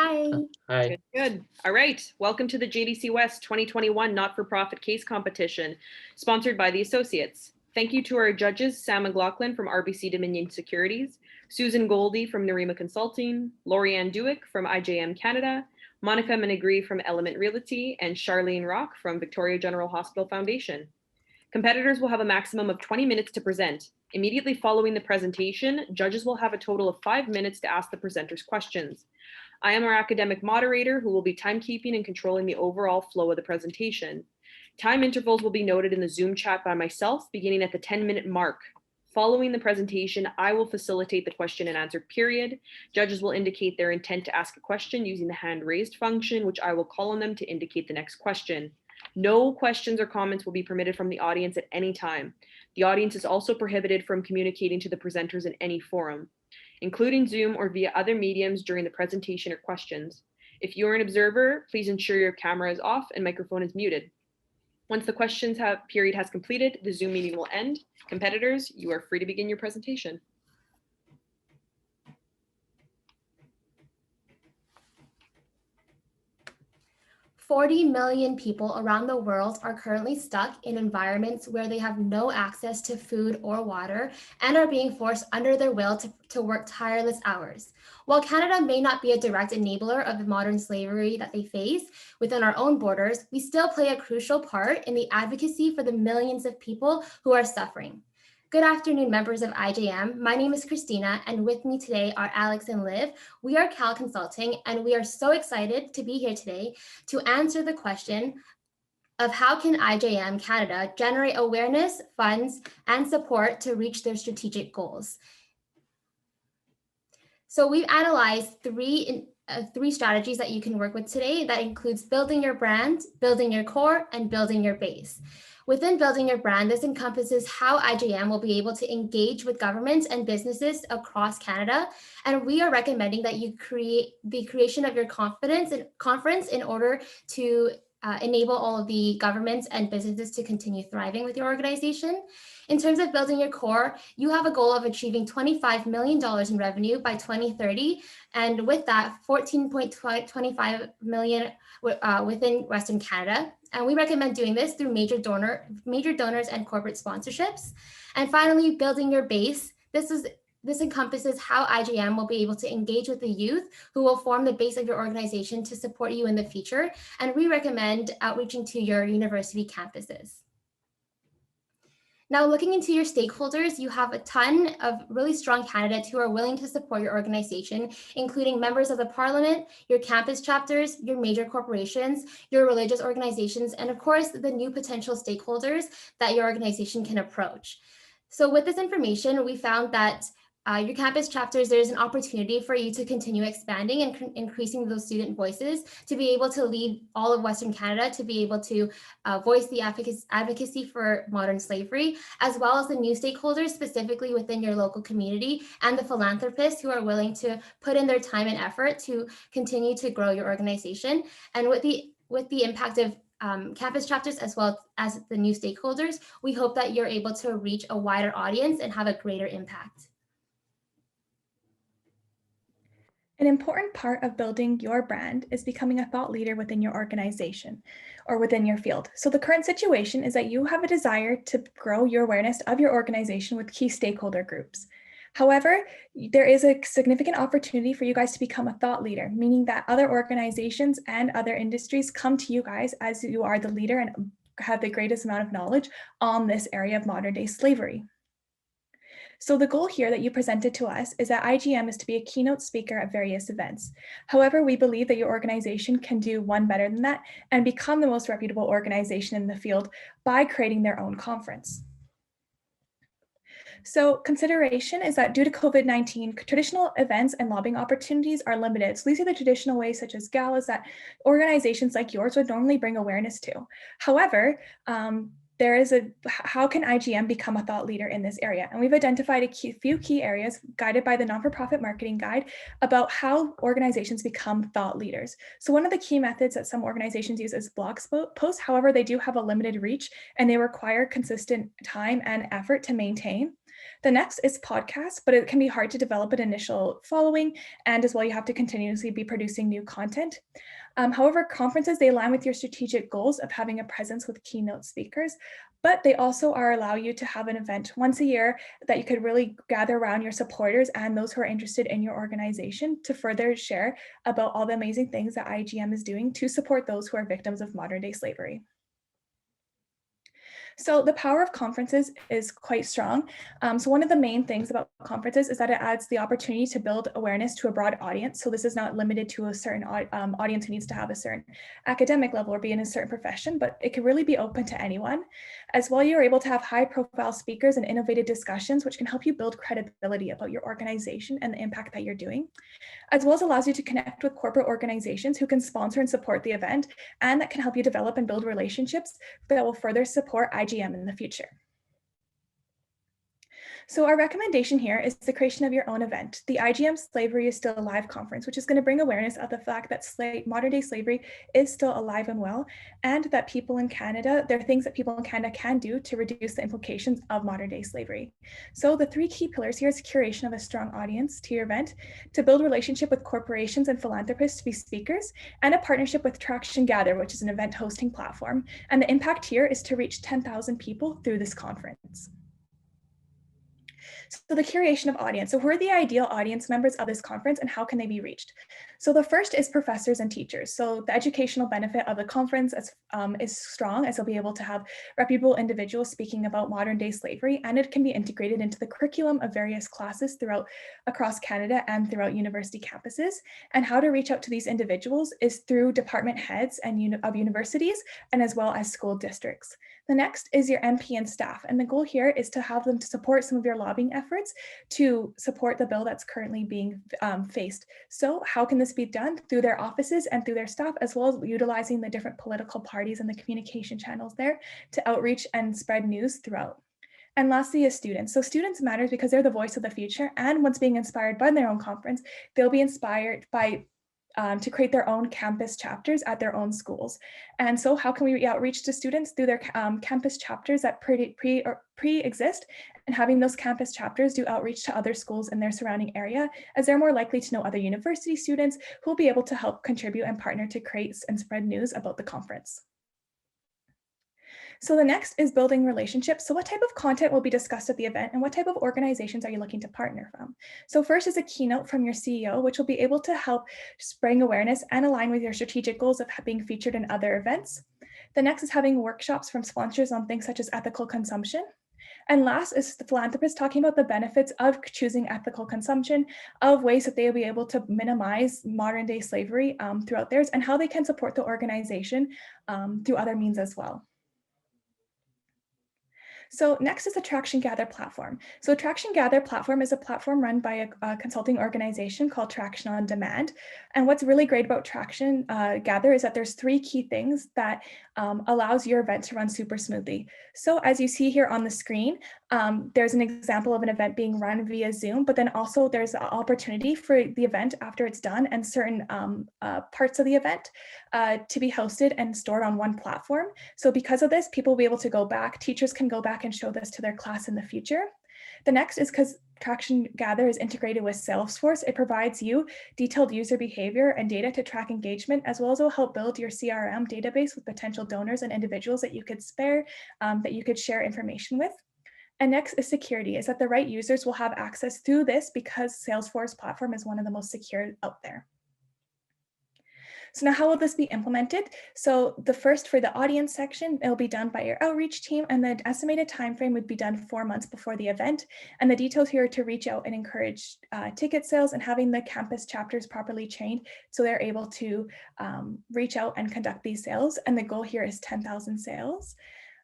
Hi. Hi. Good, good. All right. Welcome to the JDC West 2021 Not-for-Profit Case Competition, sponsored by the Associates. Thank you to our judges, Sam McLaughlin from RBC Dominion Securities, Susan Goldie from Narima Consulting, Lorianne Dewick from IJM Canada, Monica Menegri from Element Realty, and Charlene Rock from Victoria General Hospital Foundation. Competitors will have a maximum of 20 minutes to present. Immediately following the presentation, judges will have a total of 5 minutes to ask the presenters questions. I am our academic moderator who will be timekeeping and controlling the overall flow of the presentation. Time intervals will be noted in the Zoom chat by myself beginning at the 10-minute mark. Following the presentation, I will facilitate the question and answer period. Judges will indicate their intent to ask a question using the hand raised function, which I will call on them to indicate the next question. No questions or comments will be permitted from the audience at any time. The audience is also prohibited from communicating to the presenters in any forum, including Zoom or via other mediums during the presentation or questions. If you are an observer, please ensure your camera is off and microphone is muted. Once the questions period has completed, the Zoom meeting will end. Competitors, you are free to begin your presentation. "40 million people around the world are currently stuck in environments where they have no access to food or water and are being forced under their will to work tireless hours. While Canada may not be a direct enabler of the modern slavery that they face within our own borders, we still play a crucial part in the advocacy for the millions of people who are suffering." Good afternoon, members of IJM. My name is Christina, and with me today are Alex and Liv. We are Cal Consulting, and we are so excited to be here today to answer the question of how can IJM Canada generate awareness, funds, and support to reach their strategic goals. So we've analyzed three strategies that you can work with today. That includes building your brand, building your core, and building your base. Within building your brand, this encompasses how IJM will be able to engage with governments and businesses across Canada. And we are recommending that you create the creation of your conference in order to enable all of the governments and businesses to continue thriving with your organization. In terms of building your core, you have a goal of achieving $25 million in revenue by 2030. And with that, 14.25 million within Western Canada. And we recommend doing this through major donors and corporate sponsorships. And finally, building your base. This encompasses how IJM will be able to engage with the youth who will form the base of your organization to support you in the future. And we recommend outreaching to your university campuses. Now, looking into your stakeholders, you have a ton of really strong candidates who are willing to support your organization, including members of the parliament, your campus chapters, your major corporations, your religious organizations, and of course, the new potential stakeholders that your organization can approach. So with this information, we found that your campus chapters, there's an opportunity for you to continue expanding and increasing those student voices, to be able to lead all of Western Canada, to be able to voice the advocacy for modern slavery, as well as the new stakeholders, specifically within your local community, and the philanthropists who are willing to put in their time and effort to continue to grow your organization. And with the impact of campus chapters as well as the new stakeholders, we hope that you're able to reach a wider audience and have a greater impact. An important part of building your brand is becoming a thought leader within your organization or within your field. So the current situation is that you have a desire to grow your awareness of your organization with key stakeholder groups. However, there is a significant opportunity for you guys to become a thought leader, meaning that other organizations and other industries come to you guys as you are the leader and have the greatest amount of knowledge on this area of modern day slavery. So the goal here that you presented to us is that IGM is to be a keynote speaker at various events. However, we believe that your organization can do one better than that and become the most reputable organization in the field by creating their own conference. So consideration is that due to COVID-19, traditional events and lobbying opportunities are limited. So these are the traditional ways, such as galas, that organizations like yours would normally bring awareness to. However, how can IGM become a thought leader in this area? And we've identified a few key areas guided by the Not-for-Profit Marketing Guide about how organizations become thought leaders. So one of the key methods that some organizations use is blog posts. However, they do have a limited reach and they require consistent time and effort to maintain. The next is podcasts, but it can be hard to develop an initial following, and as well, you have to continuously be producing new content. However, conferences, they align with your strategic goals of having a presence with keynote speakers, but they also allow you to have an event once a year that you could really gather around your supporters and those who are interested in your organization to further share about all the amazing things that IGM is doing to support those who are victims of modern day slavery. So the power of conferences is quite strong. So one of the main things about conferences is that it adds the opportunity to build awareness to a broad audience. So this is not limited to a certain audience who needs to have a certain academic level or be in a certain profession, but it can really be open to anyone. As well, you're able to have high profile speakers and innovative discussions, which can help you build credibility about your organization and the impact that you're doing, as well as allows you to connect with corporate organizations who can sponsor and support the event, and that can help you develop and build relationships that will further support IGM in the future. So our recommendation here is the creation of your own event. The IGM Slavery is Still Alive conference, which is going to bring awareness of the fact that modern day slavery is still alive and well, and that people in Canada, there are things that people in Canada can do to reduce the implications of modern day slavery. So the three key pillars here is curation of a strong audience to your event, to build relationship with corporations and philanthropists to be speakers, and a partnership with Traction Gather, which is an event hosting platform. And the impact here is to reach 10,000 people through this conference. So the curation of audience. So who are the ideal audience members of this conference and how can they be reached? So the first is professors and teachers. So the educational benefit of the conference is strong, as they'll be able to have reputable individuals speaking about modern day slavery, and it can be integrated into the curriculum of various classes across Canada and throughout university campuses. And how to reach out to these individuals is through department heads of universities and as well as school districts. The next is your MP and staff. And the goal here is to have them to support some of your lobbying efforts to support the bill that's currently being faced. So how can this be done? Through their offices and through their staff, as well as utilizing the different political parties and the communication channels there to outreach and spread news throughout. And lastly is students. So students matters because they're the voice of the future, and once being inspired by their own conference, they'll be inspired by to create their own campus chapters at their own schools. And so how can we outreach to students? Through their campus chapters that pre-exist, and having those campus chapters do outreach to other schools in their surrounding area, as they're more likely to know other university students who will be able to help contribute and partner to create and spread news about the conference. So the next is building relationships. So what type of content will be discussed at the event, and what type of organizations are you looking to partner from? So first is a keynote from your CEO, which will be able to help spreading awareness and align with your strategic goals of being featured in other events. The next is having workshops from sponsors on things such as ethical consumption. And last is the philanthropist talking about the benefits of choosing ethical consumption, of ways that they will be able to minimize modern day slavery throughout theirs, and how they can support the organization through other means as well. So next is the Traction Gather platform. So Traction Gather platform is a platform run by a consulting organization called Traction on Demand. And what's really great about Traction Gather is that there's three key things that allows your event to run super smoothly. So as you see here on the screen, there's an example of an event being run via Zoom, but then also there's an opportunity for the event after it's done and certain parts of the event to be hosted and stored on one platform. So because of this, people will be able to go back, teachers can go back and show this to their class in the future. The next is because Traction Gather is integrated with Salesforce. It provides you detailed user behavior and data to track engagement, as well as will help build your CRM database with potential donors and individuals that you could that you could share information with. And next is security, is that the right users will have access through this because Salesforce platform is one of the most secure out there. So now how will this be implemented? So the first, for the audience section, it'll be done by your outreach team, and the estimated timeframe would be done 4 months before the event. And the details here are to reach out and encourage ticket sales and having the campus chapters properly trained so they're able to reach out and conduct these sales. And the goal here is 10,000 sales.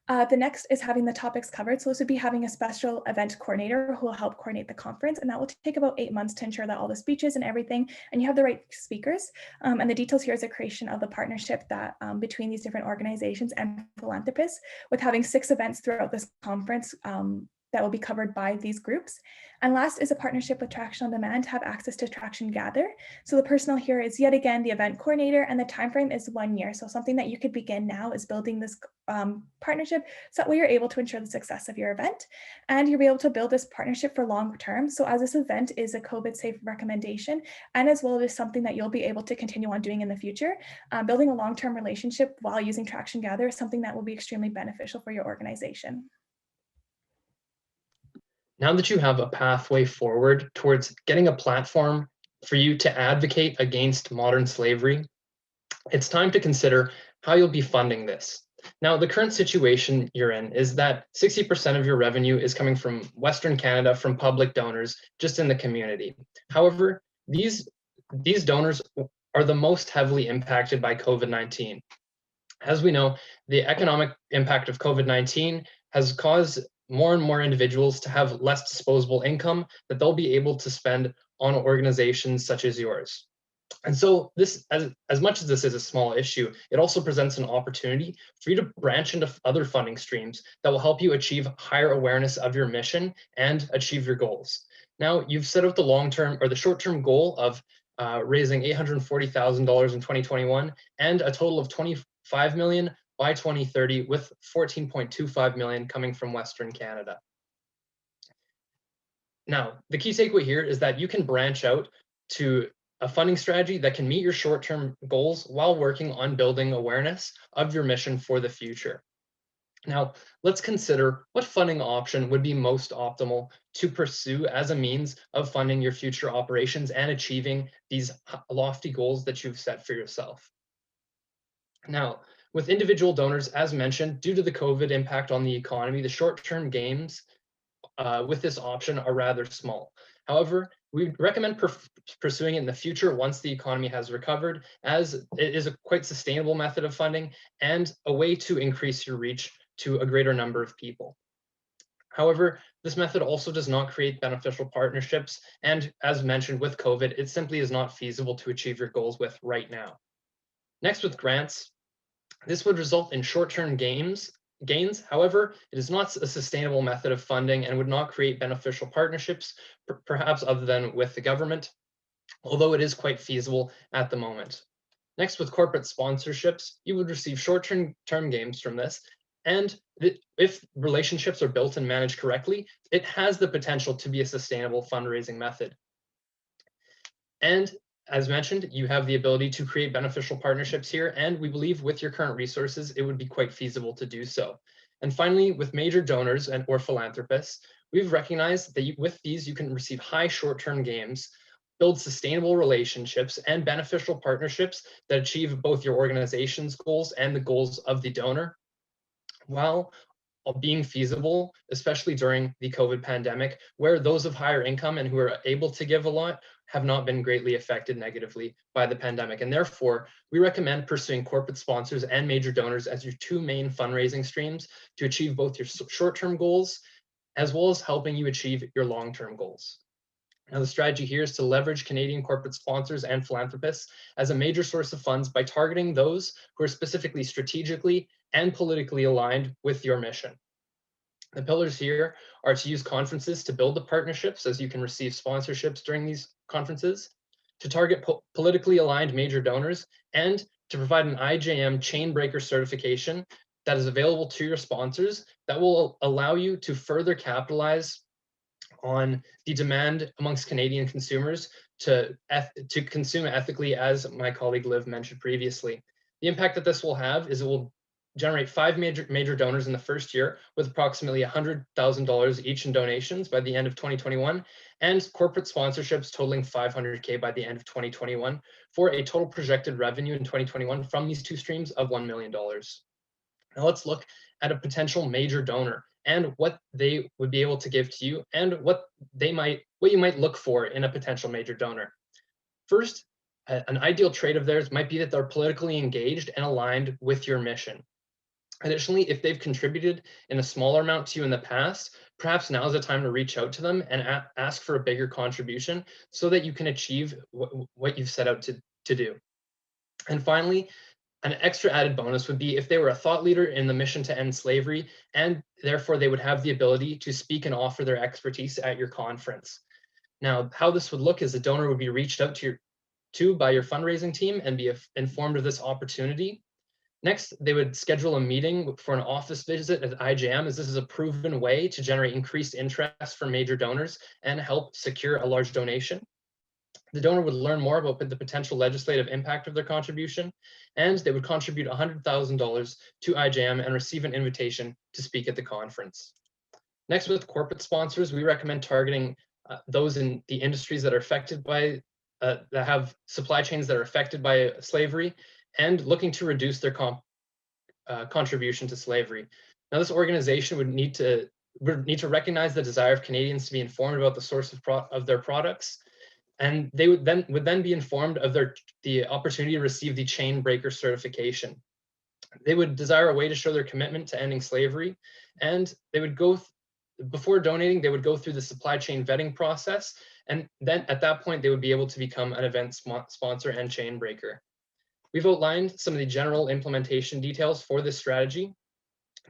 The next is having the topics covered. So this would be having a special event coordinator who will help coordinate the conference, and that will take about 8 months to ensure that all the speeches and everything, and you have the right speakers. And the details here is a creation of the partnership that between these different organizations and philanthropists, with having 6 events throughout this conference that will be covered by these groups. And last is a partnership with Traction on Demand to have access to Traction Gather. So the personnel here is yet again the event coordinator, and the timeframe is 1 year. So something that you could begin now is building this partnership, so that way you're able to ensure the success of your event, and you'll be able to build this partnership for long term. So as this event is a COVID safe recommendation, and as well as something that you'll be able to continue on doing in the future, building a long-term relationship while using Traction Gather is something that will be extremely beneficial for your organization. Now that you have a pathway forward towards getting a platform for you to advocate against modern slavery, it's time to consider how you'll be funding this. Now, the current situation you're in is that 60% of your revenue is coming from Western Canada from public donors just in the community. However, these donors are the most heavily impacted by COVID-19. As we know, the economic impact of COVID-19 has caused more and more individuals to have less disposable income that they'll be able to spend on organizations such as yours. And so this, as much as this is a small issue, it also presents an opportunity for you to branch into other funding streams that will help you achieve higher awareness of your mission and achieve your goals. Now, you've set out the long-term or the short-term goal of raising $840,000 in 2021 and a total of $25 million by 2030, with 14.25 million coming from Western Canada. Now, the key takeaway here is that you can branch out to a funding strategy that can meet your short-term goals while working on building awareness of your mission for the future. Now, let's consider what funding option would be most optimal to pursue as a means of funding your future operations and achieving these lofty goals that you've set for yourself. Now, with individual donors, as mentioned, due to the COVID impact on the economy, the short-term gains with this option are rather small. However, we recommend pursuing it in the future once the economy has recovered, as it is a quite sustainable method of funding and a way to increase your reach to a greater number of people. However, this method also does not create beneficial partnerships, and as mentioned with COVID, it simply is not feasible to achieve your goals with right now. Next, with grants, this would result in short-term gains. However, it is not a sustainable method of funding and would not create beneficial partnerships, perhaps other than with the government, although it is quite feasible at the moment. Next, with corporate sponsorships, you would receive short-term gains from this, and if relationships are built and managed correctly, it has the potential to be a sustainable fundraising method. And as mentioned, you have the ability to create beneficial partnerships here, and we believe with your current resources, it would be quite feasible to do so. And finally, with major donors or philanthropists, we've recognized that with these, you can receive high short-term gains, build sustainable relationships and beneficial partnerships that achieve both your organization's goals and the goals of the donor, while being feasible, especially during the COVID pandemic, where those of higher income and who are able to give a lot have not been greatly affected negatively by the pandemic. And therefore, we recommend pursuing corporate sponsors and major donors as your two main fundraising streams to achieve both your short-term goals, as well as helping you achieve your long-term goals. Now, the strategy here is to leverage Canadian corporate sponsors and philanthropists as a major source of funds by targeting those who are specifically strategically and politically aligned with your mission. The pillars here are to use conferences to build the partnerships, as you can receive sponsorships during these conferences, to target politically aligned major donors, and to provide an IJM chain breaker certification that is available to your sponsors that will allow you to further capitalize on the demand amongst Canadian consumers to consume ethically, as my colleague Liv mentioned previously. The impact that this will have is it will generate 5 major donors in the first year with approximately $100,000 each in donations by the end of 2021, and corporate sponsorships totaling $500K by the end of 2021, for a total projected revenue in 2021 from these two streams of $1 million. Now let's look at a potential major donor and what they would be able to give to you, and what you might look for in a potential major donor. First, an ideal trait of theirs might be that they're politically engaged and aligned with your mission. Additionally, if they've contributed in a smaller amount to you in the past, perhaps now is the time to reach out to them and ask for a bigger contribution so that you can achieve what you've set out to do. And finally, An extra added bonus would be if they were a thought leader in the mission to end slavery, and therefore they would have the ability to speak and offer their expertise at your conference. Now, how this would look is a donor would be reached out to by your fundraising team and be informed of this opportunity. Next, they would schedule a meeting for an office visit at IJM, as this is a proven way to generate increased interest from major donors and help secure a large donation. The donor would learn more about the potential legislative impact of their contribution, and they would contribute $100,000 to IJM and receive an invitation to speak at the conference. Next, with corporate sponsors, we recommend targeting those in the industries that are affected by, that have supply chains that are affected by slavery and looking to reduce their contribution to slavery. Now, this organization would need to recognize the desire of Canadians to be informed about the source of their products, and they would then be informed of the opportunity to receive the chain breaker certification. They would desire a way to show their commitment to ending slavery, and they would before donating, they would go through the supply chain vetting process, and then at that point, they would be able to become an event sponsor and chain breaker. We've outlined some of the general implementation details for this strategy,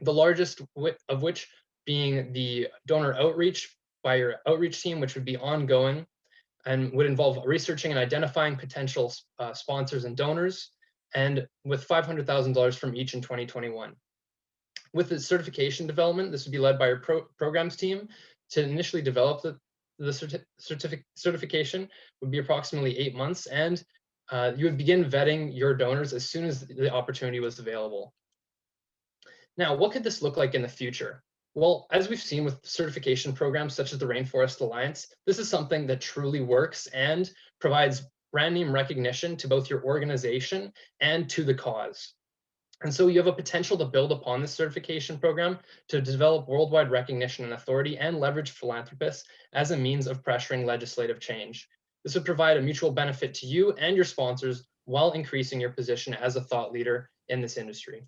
the largest of which being the donor outreach by your outreach team, which would be ongoing and would involve researching and identifying potential sponsors and donors, and with $500,000 from each in 2021. With the certification development, this would be led by your programs team. To initially develop the certification would be approximately 8 months, and you would begin vetting your donors as soon as the opportunity was available. Now, what could this look like in the future? Well, as we've seen with certification programs such as the Rainforest Alliance, this is something that truly works and provides brand name recognition to both your organization and to the cause. And so you have a potential to build upon this certification program to develop worldwide recognition and authority and leverage philanthropists as a means of pressuring legislative change. This would provide a mutual benefit to you and your sponsors while increasing your position as a thought leader in this industry.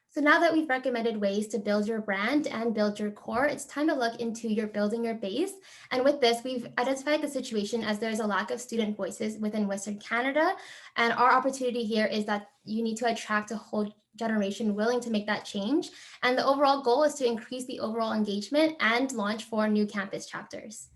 So now that we've recommended ways to build your brand and build your core, it's time to look into building your base. And with this, we've identified the situation as there's a lack of student voices within Western Canada. And our opportunity here is that you need to attract a whole generation willing to make that change. And the overall goal is to increase the overall engagement and launch 4 new campus chapters.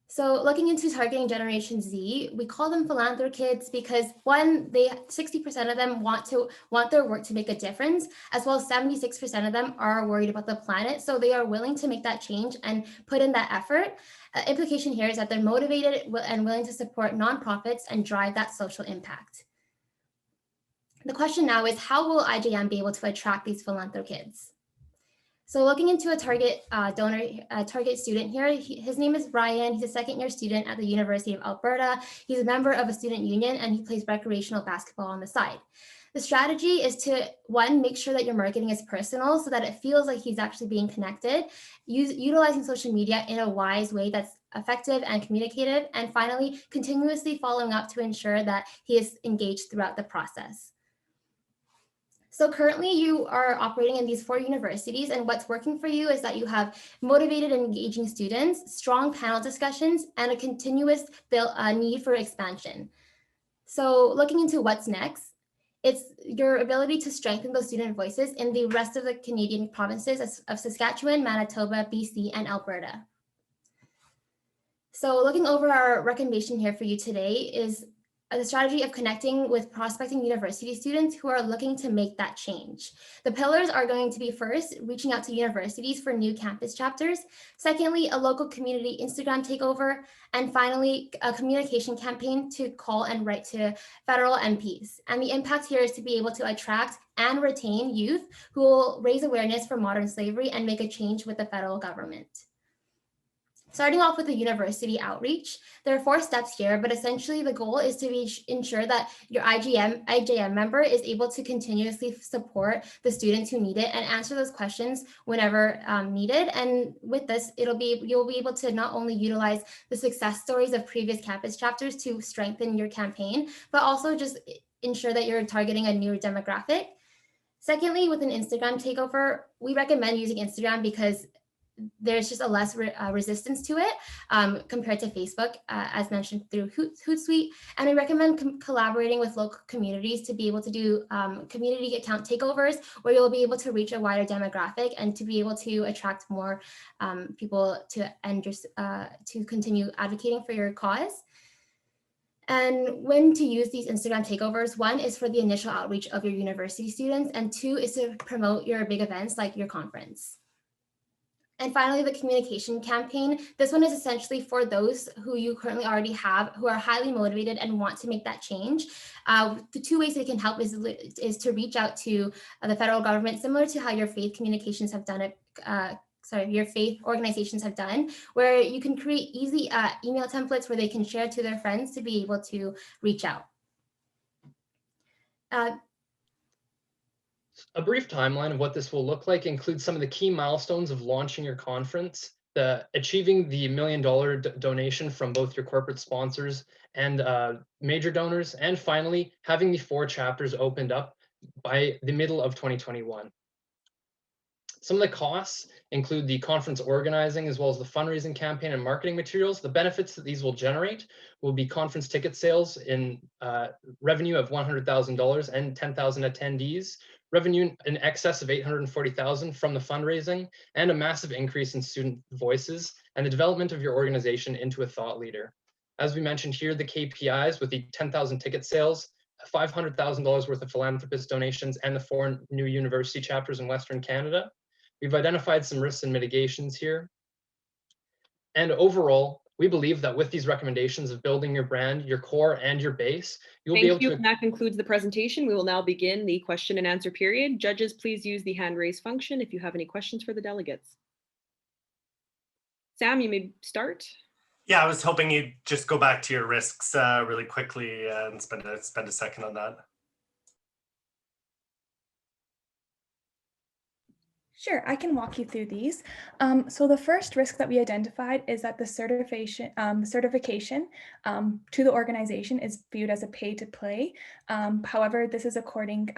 So looking into targeting Generation Z, we call them Philanthrokids because 60% of them want their work to make a difference, as well as 76% of them are worried about the planet. So they are willing to make that change and put in that effort. Implication here is that they're motivated and willing to support nonprofits and drive that social impact. The question now is, how will IJM be able to attract these Philanthrokids? So looking into a target target student here, his name is Ryan. He's a second-year student at the University of Alberta. He's a member of a student union and he plays recreational basketball on the side. The strategy is to, one, make sure that your marketing is personal so that it feels like he's actually being connected, utilizing social media in a wise way that's effective and communicative, and finally, continuously following up to ensure that he is engaged throughout the process. So currently you are operating in these 4 universities, and what's working for you is that you have motivated and engaging students, strong panel discussions, and a continuous need for expansion. So looking into what's next, it's your ability to strengthen those student voices in the rest of the Canadian provinces of Saskatchewan, Manitoba, BC, and Alberta. So looking over our recommendation here for you today is the strategy of connecting with prospecting university students who are looking to make that change. The pillars are going to be, first, reaching out to universities for new campus chapters. Secondly, a local community Instagram takeover. And finally, a communication campaign to call and write to federal MPs. And the impact here is to be able to attract and retain youth who will raise awareness for modern slavery and make a change with the federal government. Starting off with the university outreach, there are 4 steps here, but essentially the goal is to ensure that your IJM member is able to continuously support the students who need it and answer those questions whenever needed. And with this, you'll be able to not only utilize the success stories of previous campus chapters to strengthen your campaign, but also just ensure that you're targeting a new demographic. Secondly, with an Instagram takeover, we recommend using Instagram because there's just a less resistance to it compared to Facebook, as mentioned through Hootsuite. And we recommend collaborating with local communities to be able to do community account takeovers, where you'll be able to reach a wider demographic and to be able to attract more people to continue advocating for your cause. And when to use these Instagram takeovers: one is for the initial outreach of your university students, and two is to promote your big events like your conference. And finally, the communication campaign. This one is essentially for those who you currently already have, who are highly motivated and want to make that change. The two ways they can help is to reach out to the federal government, similar to how your faith communications have done it. Your faith organizations have done, where you can create easy email templates where they can share to their friends to be able to reach out. A brief timeline of what this will look like includes some of the key milestones of launching your conference, achieving the $1 million donation from both your corporate sponsors and major donors, and finally, having the 4 chapters opened up by the middle of 2021. Some of the costs include the conference organizing, as well as the fundraising campaign and marketing materials. The benefits that these will generate will be conference ticket sales in revenue of $100,000 and 10,000 attendees, revenue in excess of $840,000 from the fundraising, and a massive increase in student voices and the development of your organization into a thought leader. As we mentioned here, the KPIs with the 10,000 ticket sales, $500,000 worth of Philanthrokids donations, and the 4 new university chapters in Western Canada. We've identified some risks and mitigations here. And overall, we believe that with these recommendations of building your brand, your core, and your base, you'll be able to— Thank you. That concludes the presentation. We will now begin the question and answer period. Judges, please use the hand raise function if you have any questions for the delegates. Sam, you may start. Yeah, I was hoping you'd just go back to your risks really quickly and spend a second on that. Sure, I can walk you through these. So the first risk that we identified is that the certification to the organization is viewed as a pay-to-play. However, this is according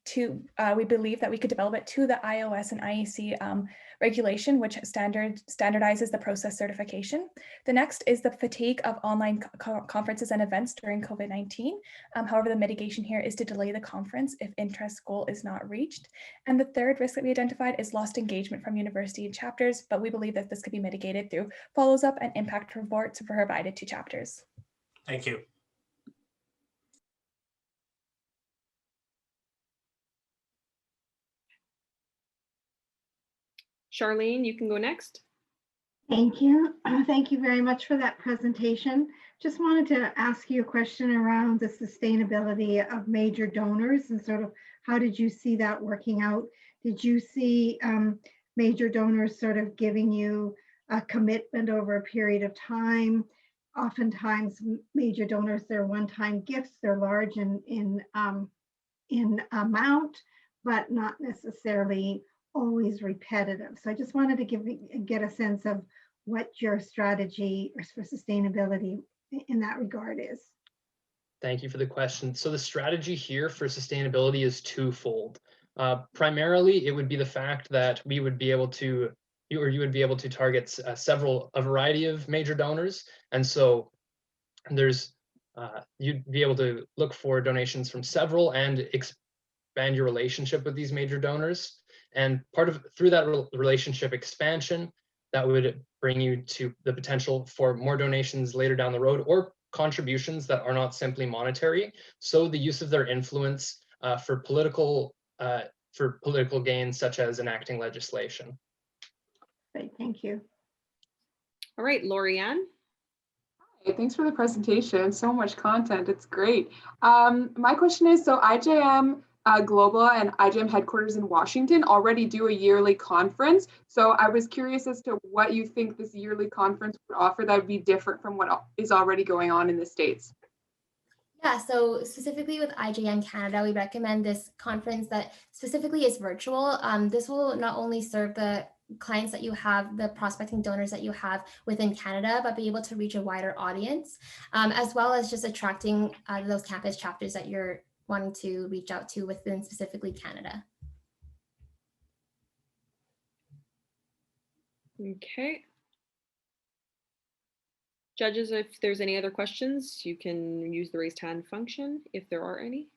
to, we believe that we could develop it to the iOS and IEC regulation, which standardizes the process certification. The next is the fatigue of online conferences and events during COVID-19. However, the mitigation here is to delay the conference if interest goal is not reached. And the third risk that we identified is lost engagement from university and chapters, but we believe that this could be mitigated through follows up and impact reports provided to chapters. Thank you. Charlene, you can go next. Thank you. Thank you very much for that presentation. Just wanted to ask you a question around the sustainability of major donors and sort of how did you see that working out? Did you see major donors sort of giving you a commitment over a period of time? Oftentimes, major donors, they're one-time gifts, they're large in amount, but not necessarily always repetitive. So I just wanted to get a sense of what your strategy for sustainability in that regard is. Thank you for the question. So the strategy here for sustainability is twofold. Primarily, it would be the fact that we would be able to, you would be able to target a variety of major donors. And so there's, you'd be able to look for donations from several and expand your relationship with these major donors. And through that relationship expansion, that would bring you to the potential for more donations later down the road, or contributions that are not simply monetary. So the use of their influence for political gains, such as enacting legislation. Great, thank you. All right, Lorianne. Hi, thanks for the presentation. So much content, it's great. My question is, so IJM Global and IJM headquarters in Washington already do a yearly conference. So I was curious as to what you think this yearly conference would offer that would be different from what is already going on in the States. Yeah, so specifically with IJM Canada, we recommend this conference that specifically is virtual. This will not only serve the clients that you have, the prospecting donors that you have within Canada, but be able to reach a wider audience, as well as just attracting those campus chapters that you're wanting to reach out to within specifically Canada. Okay. Judges, if there's any other questions, you can use the raised hand function if there are any.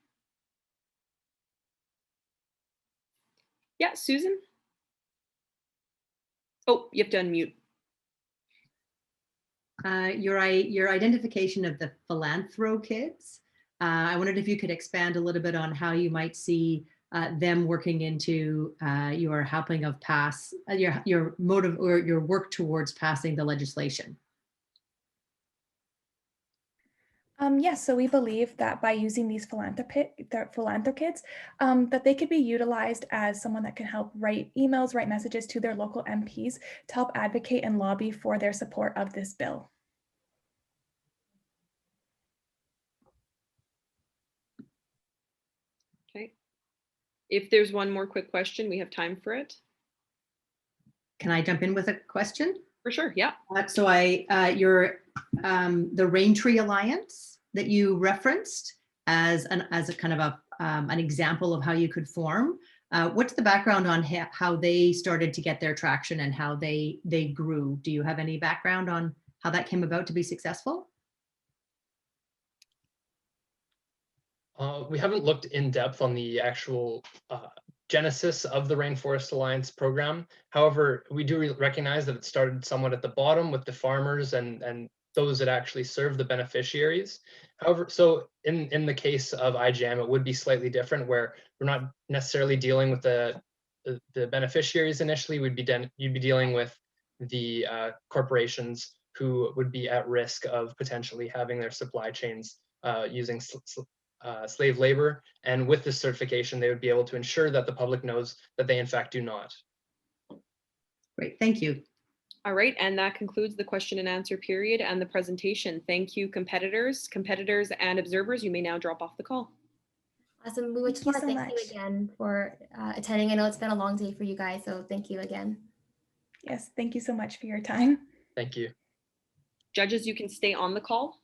Yeah, Susan? Oh, you have to unmute. Your identification of the Philanthrokids. I wondered if you could expand a little bit on how you might see them working into your helping of pass your motive or your work towards passing the legislation. Yes, so we believe that by using these philanthrokids, that they could be utilized as someone that can help write emails, write messages to their local MPs to help advocate and lobby for their support of this bill. Okay. If there's one more quick question, we have time for it. Can I jump in with a question? For sure, yeah. So the Raintree Alliance that you referenced as a kind of an example of how you could form. What's the background on how they started to get their traction and how they grew? Do you have any background on how that came about to be successful? We haven't looked in depth on the actual genesis of the Rainforest Alliance program. However, we do recognize that it started somewhat at the bottom with the farmers and those that actually serve the beneficiaries. However, so in the case of IGM, it would be slightly different, where we're not necessarily dealing with the beneficiaries initially. You'd be dealing with the corporations who would be at risk of potentially having their supply chains using slave labor, and with this certification they would be able to ensure that the public knows that they in fact do not. Great, thank you. All right, and that concludes the question and answer period and the presentation. Thank you, competitors and observers. You may now drop off the call. Awesome. We just want to thank you again for attending. I know it's been a long day for you guys, so thank you again. Yes, thank you so much for your time. Thank you. Judges, you can stay on the call.